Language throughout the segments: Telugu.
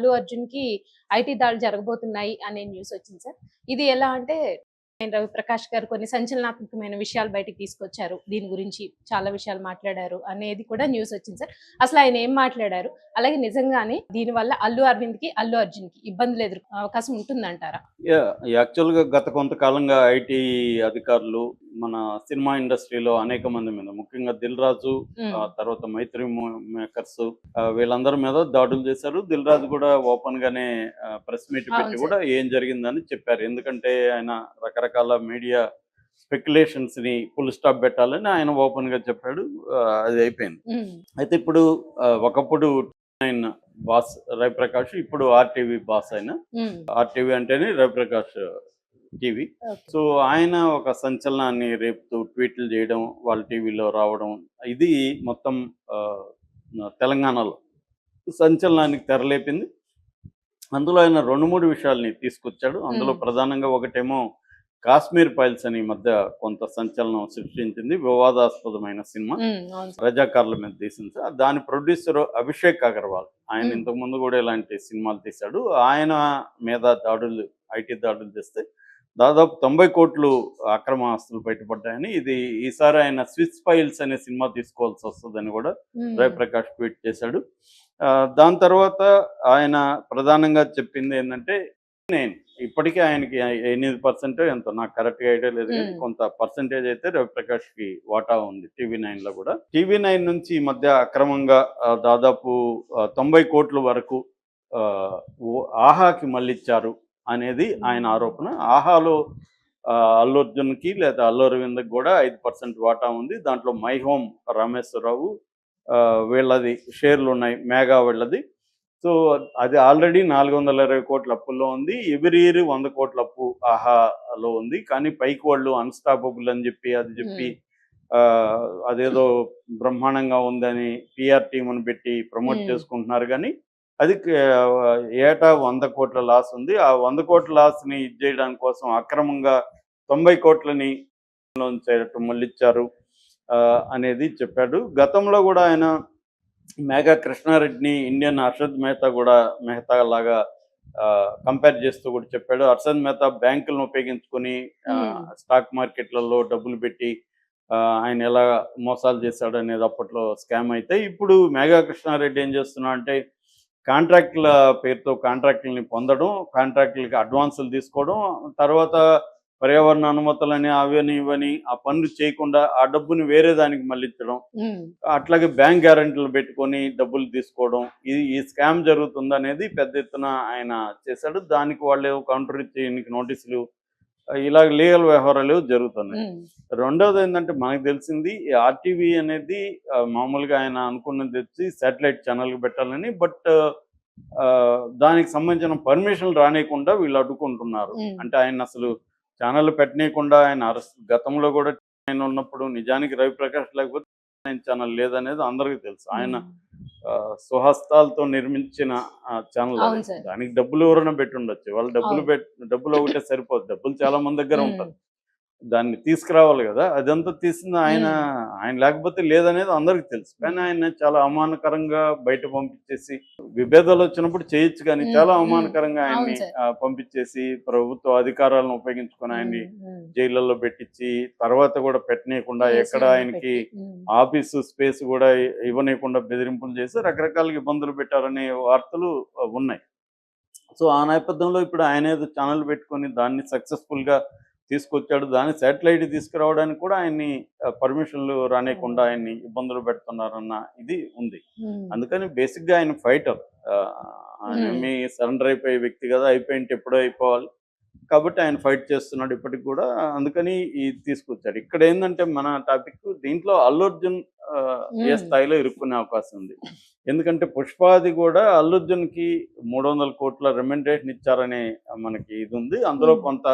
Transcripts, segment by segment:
అల్లు అర్జున్‌కి ఐటీ దాడులు జరగబోతున్నాయి అనే న్యూస్ వచ్చింది సార్. ఇది ఎలా అంటే రవిప్రకాష్ గారు కొన్ని సంచలనాత్మకమైన విషయాలు బయటికి తీసుకొచ్చారు. దీని గురించి చాలా విషయాలు మాట్లాడారు అనేది కూడా న్యూస్ వచ్చింది సార్. అసలు ఆయన ఏం మాట్లాడారు? అలాగే నిజంగానే దీనివల్ల అల్లు అరవింద్‌కి, అల్లు అర్జున్‌కి ఇబ్బందులు ఎదుర్కొనే అవకాశం ఉంటుందంటారా? యాక్చువల్‌గా గత కొంతకాలంగా ఐటీ అధికారులు మన సినిమా ఇండస్ట్రీలో అనేక మంది మీద, ముఖ్యంగా 'దిల్ రాజు' హ్మ్. తర్వాత 'మైత్రి మేకర్స్' వీళ్ళందరి మీద దాడులు చేశారు. 'దిల్ రాజు' కూడా ఓపెన్ గానే ప్రెస్ మీట్ అవును పెట్టి సార్. కూడా ఏం జరిగిందని చెప్పారు. ఎందుకంటే ఆయన రకరకాల మీడియా స్పెక్యులేషన్స్‌ని ఫుల్ స్టాప్ పెట్టాలని ఆయన ఓపెన్‌గా చెప్పాడు. అది అయిపోయింది. హ్మ్. అయితే ఇప్పుడు ఒకప్పుడు 9 బాస్ రవిప్రకాష్, ఇప్పుడు ఆర్‌టీవీ బాస్ ఆయన. హ్మ్. ఆర్‌టీవీ అంటేనే రవిప్రకాష్ టీవీ. ఓకే. సో, ఆయన ఒక సంచలనాన్ని రేపుతూ ట్వీట్లు చేయడం, వాళ్ళ టీవీలో రావడం, ఇది మొత్తం తెలంగాణలో సంచలనానికి తెరలేపింది. అందులో ఆయన 2, 3 విషయాల్ని తీసుకొచ్చాడు. అందులో హ్మ్. ప్రధానంగా ఒకటేమో 'కాశ్మీర్ ఫైల్స్' అని ఈ మధ్య కొంత సంచలనం సృష్టించింది. వివాదాస్పదమైన సినిమా. హ్మ్. అవును సార్. రజాకార్ల మీద తీసింది సార్. దాని ప్రొడ్యూసర్ అభిషేక్ అగర్వాల్. ఆయన హ్మ్. ఇంతకుముందు కూడా ఇలాంటి సినిమాలు తీశాడు. ఆయన మీద దాడులు, ఐటీ దాడులు చేస్తే దాదాపు 90,00,00,000 అక్రమ ఆస్తులు బయటపడ్డాయని, ఇది ఈసారి ఆయన 'స్విస్ ఫైల్స్' అనే సినిమా తీసుకోవాల్సి వస్తదని కూడా హ్మ్. రవిప్రకాష్ ట్వీట్ చేశాడు. దాని తర్వాత ఆయన ప్రధానంగా చెప్పింది ఏందంటే, నేను ఇప్పటికే ఆయనకి 8% ఎంతో నాకు కరెక్ట్‌గా ఐడియా లేదు గానీ, హ్మ్. కొంత పర్సెంటేజ్ అయితే రవిప్రకాష్‌కి వాటా ఉంది టీవీ9లో కూడా. టీవీ9 నుంచి ఈ మధ్య అక్రమంగా దాదాపు 90,00,00,000 వరకు ఆహ్, ఆహాకి మళ్ళిచ్చారు అనేది ఆయన ఆరోపణ. ఆహాలో అల్లు అర్జున్‌కి లేదా అల్లు అరవింద్‌కి కూడా 5% వాటా ఉంది. దాంట్లో మై హోమ్ రామేశ్వరరావు వీళ్ళది షేర్లున్నాయి. మేఘా వీళ్ళది. సో, అది ఆల్రెడీ 420,00,00,000 అప్పుల్లో ఉంది. ఎవ్రీ ఇయర్ 100,00,00,000 అప్పు ఆహాలో ఉంది. కానీ పైకి వాళ్ళు అన్‌స్టాపబుల్ అని జెప్పి, అది జెప్పి హ్మ్. అదేదో బ్రహ్మాండంగా ఉందని పీఆర్ టీమ్‌ని పెట్టి ప్రమోట్ హ్మ్. చేసుకుంటున్నారు గానీ, అది ఏటా 100,00,00,000 లాస్ ఉంది. ఆ 100,00,00,000 లాస్‌ని ఇది జేయడానికి కోసం అక్రమంగా 90,00,00,000ని చేయటం మళ్ళిచ్చారు అనేది చెప్పాడు. గతంలో గూడా ఆయన మేఘా కృష్ణారెడ్డిని ఇండియన్ హర్షద్ మెహతా గూడా మెహతా లాగా కంపేర్ చేస్తూ కూడా చెప్పాడు. హర్షద్ మెహతా బ్యాంకులను ఉపయోగించుకొని హ్మ్. స్టాక్ మార్కెట్‌లలో డబ్బులు పెట్టి ఆయన ఎలా మోసాలు చేశాడనేది అప్పట్లో స్కామ్ అయితే, ఇప్పుడు మేఘా కృష్ణారెడ్డి ఏం చేస్తున్నాడంటే కాంట్రాక్ట్‌ల పేరుతో కాంట్రాక్ట్‌లని పొందడం, కాంట్రాక్ట్‌లకి అడ్వాన్సులు తీసుకోవడం, తర్వాత పర్యావరణ అనుమతులని అవని ఇవని ఆ పనులు చేయకుండా ఆ డబ్బుని వేరే దానికి మళ్లించడం. హ్మ్. అట్లాగే బ్యాంక్ గ్యారంటీలు పెట్టుకొని డబ్బులు తీసుకోవడం. ఈ స్కామ్ జరుగుతుందనేది పెద్ద ఎత్తున ఆయన చేశాడు. దానికి వాళ్ళేవో కౌంటర్ ఇచ్చి ఈయనకి నోటీసులు ఇలాగ లీగల్ వ్యవహారాలు జరుగుతున్నాయి. హ్మ్. రెండోదేంటంటే మనకు తెలిసింది ఈ ఆర్‌టీవీ అనేది మామూలుగా ఆయన అనుకున్నది తెచ్చి శాటిలైట్ ఛానెల్‌కి పెట్టాలని. బట్ దానికి సంబంధించిన పర్మిషన్‌లు రానీయకుండా వీళ్ళు అడ్డుకుంటున్నారు. హ్మ్. అంటే ఆయన్నసలు ఛానెల్ పెట్టనీయకుండా ఆయన గతంలో కూడా ఆయన ఉన్నప్పుడు నిజానికి రవిప్రకాష్ లేకపోతే 9 ఛానెల్ లేదనేది అందరికీ తెలుసు. ఆయన హ్మ్. స్వహస్తాలతో నిర్మించిన ఛానెల్ అది. అవును సార్. దానికి డబ్బులు ఎవరైనా పెట్టుండొచ్చు. వాళ్ళు అవును. డబ్బులు ఒకటే సరిపోదు. డబ్బులు చాలా మంది దగ్గర హ్మ్. ఉంటది. దాన్ని తీసుకురావాలి గదా! అదంతా తీసింది ఆయన. హ్మ్. ఆయన లేకపోతే లేదనేది అందరికి తెలుసు. కానీ హ్మ్. ఆయన చాలా అవమానకరంగా బయట పంపించేసి, విభేదాలొచ్చినప్పుడు చేయొచ్చు గానీ, హ్మ్. చాలా హ్మ్. అవమానకరంగా అవును ఆయన్ని సార్. పంపించేసి, ప్రభుత్వ అధికారాలను ఉపయోగించుకొని ఆయన్ని హ్మ్. హ్మ్. జైళ్ళల్లో పెట్టిచ్చి, తర్వాత గూడా పెట్టనీయకుండా ఎక్కడ కేసులన్నీ ఆయనకి పెట్టి. హ్మ్. ఆఫీసు స్పేస్ గూడా ఇవ్వనీయకుండా బెదిరింపులు చేసి రకరకాలుగా ఇబ్బందులు పెట్టారనే వార్తలు ఉన్నాయి. సో, ఆ నేపథ్యంలో ఇప్పుడు ఆయనేదో ఛానెల్ పెట్టుకొని దాన్ని సక్సెస్‌ఫుల్‌గా తీసుకొచ్చాడు. దాన్ని శాటిలైట్ తీసుకురావడానికి కూడా ఆయన్ని పర్మిషన్‌లు రానీయకుండా హ్మ్. ఆయన్ని ఇబ్బందులు పెడుతున్నారన్న ఇది ఉంది. హ్మ్. అందుకని బేసిక్‌గా ఆయన ఫైటర్. హ్మ్. ఆయనేమి సరెండర్ అయిపోయే వ్యక్తి కాదు. అయిపోయింటే ఎప్పుడో అయిపోవాలి. కాబట్టి ఆయన ఫైట్ చేస్తున్నాడు ఇప్పటికి గూడా. అందుకని ఇది తీసుకొచ్చాడు. ఇక్కడేందంటే మన టాపిక్ దీంట్లో అల్లు అర్జున్ ఏ హ్మ్. స్థాయిలో ఇరుక్కునే అవకాశం ఉంది. ఎందుకంటే 'పుష్పాది' గూడా అల్లు అర్జున్‌కి 300,00,00,000 రెమ్యునరేషన్ ఇచ్చారనే మనకి ఇదుంది. అందులో హ్మ్. కొంత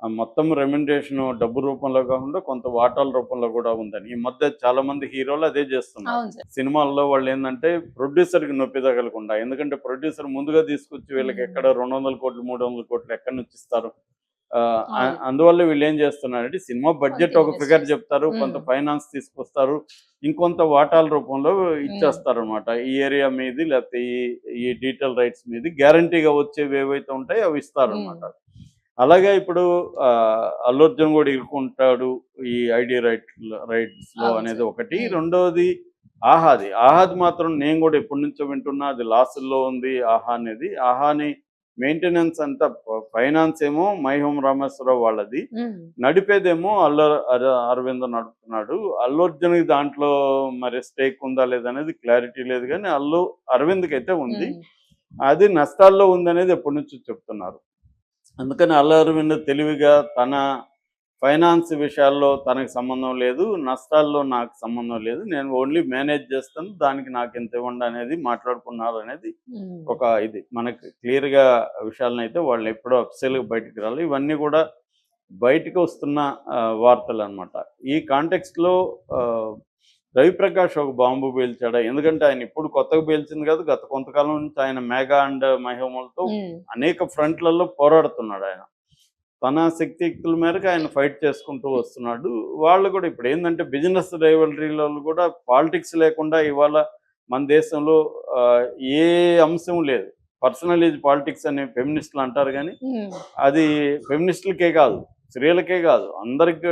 మొత్తం రెమ్యునరేషను డబ్బు రూపంలో కాకుండా కొంత వాటాల రూపంలో గూడా ఉందని. ఈ మధ్య చాలామంది హీరోలు అదే జేస్తున్నారు. అవును సార్. సినిమాల్లో వాళ్ళేందంటే ప్రొడ్యూసర్‌కి నొప్పి తగలకుండా. ఎందుకంటే ప్రొడ్యూసర్ ముందుగా తీసుకొచ్చి వీళ్ళకి హ్మ్. ఎక్కడ 200,00,00,000, 300,00,00,000 ఎక్కడి నుంచి ఇస్తారు? అవును. అందువల్ల వీళ్ళు ఏం చేస్తున్నారంటే సినిమా బడ్జెట్ కొంత ఒక ఇన్వెస్ట్ ఫిగర్ చేస్తారు. చెప్తారు, కొంత ఉమ్, ఫైనాన్స్ తీసుకొస్తారు, ఇంకొంత వాటాల రూపంలో ఉమ్, ఇచ్చేస్తారు అనమాట. ఈ ఏరియా మీది లేకపోతే ఈ డీటెయిల్ రైట్స్ మీది గ్యారంటీగా వచ్చేవి ఏవైతే ఉంటాయో అవి ఇస్తారనమాట. ఉమ్, అలాగే ఇప్పుడు అల్లు అర్జున్ కూడా ఇరుక్కుంటాడు ఈ ఐడి రైట్స్ లో అవును అనేది సార్. ఒకటి. ఉమ్, రెండోది ఆహాది మాత్రం నేను కూడా ఎప్పటి నుంచో వింటున్నా, అది లాసుల్లో ఉంది ఆహా అనేది. ఆహాని మెయింటెనెన్స్ అంతా ఫైనాన్స్ ఏమో మైహోం రామేశ్వరరావు వాళ్ళది, ఉమ్, నడిపేదేమో అరవింద్ నడుపుతున్నాడు. అల్లు అర్జున్కి దాంట్లో మరి స్టేక్ ఉందా లేదనేది క్లారిటీ లేదు, కానీ అరవింద్కి అయితే ఉంది. ఉమ్, అది నష్టాల్లో ఉందనేది ఎప్పటి నుంచో చెప్తున్నారు. అందుకని అల్లు అరవింద్ తెలివిగా తన ఫైనాన్స్ విషయాల్లో తనకి సంబంధం లేదు, నష్టాల్లో నాకు సంబంధం లేదు, నేను ఓన్లీ మేనేజ్ చేస్తాను, దానికి నాకు ఎంత ఇవ్వండి అనేది మాట్లాడుకున్నారు అనేది ఉమ్, ఒక ఇది మనకి క్లియర్గా విషయాలను అయితే వాళ్ళు ఎప్పుడో అఫ్సెల్గా బయటకు రాలి. ఇవన్నీ కూడా బయటకు వస్తున్న వార్తలు అనమాట. ఈ కాంటెక్స్ట్లో రవిప్రకాష్ ఒక బాంబు పేల్చాడా? ఎందుకంటే ఆయన ఇప్పుడు కొత్తగా పేల్చింది కాదు, గత కొంతకాలం నుంచి ఆయన మేఘా అండ్ మహిమలతో ఉమ్, అనేక ఫ్రంట్లలో పోరాడుతున్నాడు ఆయన. తన శక్తియుక్తుల మేరకు ఆయన ఫైట్ చేసుకుంటూ వస్తున్నాడు. వాళ్ళు కూడా ఇప్పుడు ఏంటంటే బిజినెస్ రైవలరీలో కూడా పాలిటిక్స్ లేకుండా ఇవాళ మన దేశంలో ఏ అంశం లేదు. పర్సనల్ ఈజ్ పాలిటిక్స్ అని ఫెమినిస్టులు అంటారు, కానీ ఉమ్, అది ఫెమినిస్టులకే కాదు, స్త్రీలకే కాదు, అందరికి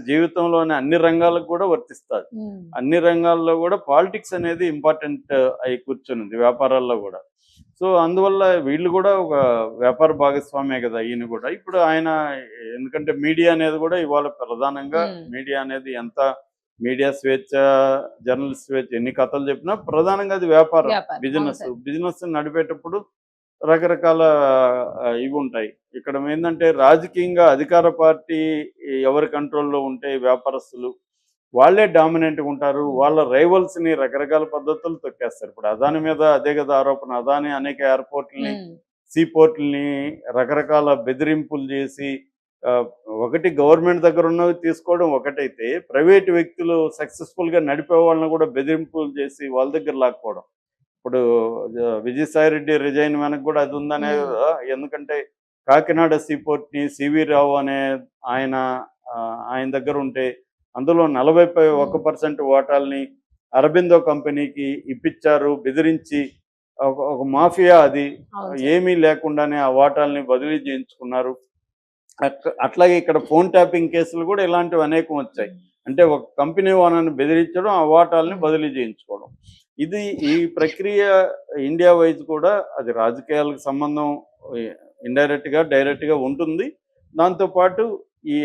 జీవితంలోని అన్ని రంగాలకు కూడా వర్తిస్తుంది. ఉమ్, అన్ని రంగాల్లో కూడా పాలిటిక్స్ అనేది ఇంపార్టెంట్ అయి కూర్చున్నది, వ్యాపారాల్లో కూడా. సో అందువల్ల వీళ్ళు కూడా ఒక వ్యాపార భాగస్వామే కదా ఈయన కూడా. ఇప్పుడు ఆయన ఎందుకంటే మీడియా అనేది కూడా ఇవాళ ప్రధానంగా ఉమ్, మీడియా అనేది ఎంత మీడియా స్వేచ్ఛ, జర్నలిస్ట్ స్వేచ్ఛ ఎన్ని కథలు చెప్పినా ప్రధానంగా అది వ్యాపారం, వ్యాపారం. అవును బిజినెస్. సార్. బిజినెస్ నడిపేటప్పుడు రకరకాల ఇవి ఉంటాయి. ఇక్కడ ఏంటంటే రాజకీయంగా అధికార పార్టీ ఎవరి కంట్రోల్లో ఉంటే వ్యాపారస్తులు వాళ్ళే డామినెంట్గా ఉంటారు. వాళ్ళ రైవల్స్ని రకరకాల పద్ధతులు తొక్కేస్తారు. ఇప్పుడు అదాని మీద అదే కదా ఆరోపణ. అదాని అనేక ఎయిర్పోర్ట్లని, ఉమ్, సీ పోర్ట్లని రకరకాల బెదిరింపులు చేసి ఆ, ఒకటి గవర్నమెంట్ దగ్గర ఉన్నవి తీసుకోవడం ఒకటైతే, ప్రైవేట్ వ్యక్తులు సక్సెస్ఫుల్గా నడిపే వాళ్ళని కూడా బెదిరింపులు చేసి వాళ్ళ దగ్గర లాక్కోవడం. ఇప్పుడు విజయసాయి రెడ్డి రిజైన్ వెనక కూడా అది ఉందనే ఉమ్, కదా. ఎందుకంటే కాకినాడ సీపోర్ట్ని సివి రావు అనే ఆయన ఆయన దగ్గర ఉంటే అందులో 41% వాటాల్ని అరబిందో కంపెనీకి ఇప్పించారు, బెదిరించి. ఒక మాఫియా అది. అవును సార్. ఏమీ లేకుండానే ఆ వాటాల్ని బదిలీ చేయించుకున్నారు. అట్లాగే ఇక్కడ ఫోన్ ట్యాపింగ్ కేసులు కూడా ఇలాంటివి అనేకం వచ్చాయి. అంటే ఒక కంపెనీ ఓనర్ని బెదిరించడం, ఆ వాటాలని బదిలీ చేయించుకోవడం. ఇది ఈ ప్రక్రియ ఇండియా వైజ్ కూడా అది రాజకీయాలకు సంబంధం ఇండైరెక్ట్గా డైరెక్ట్గా ఉంటుంది. దాంతోపాటు ఈ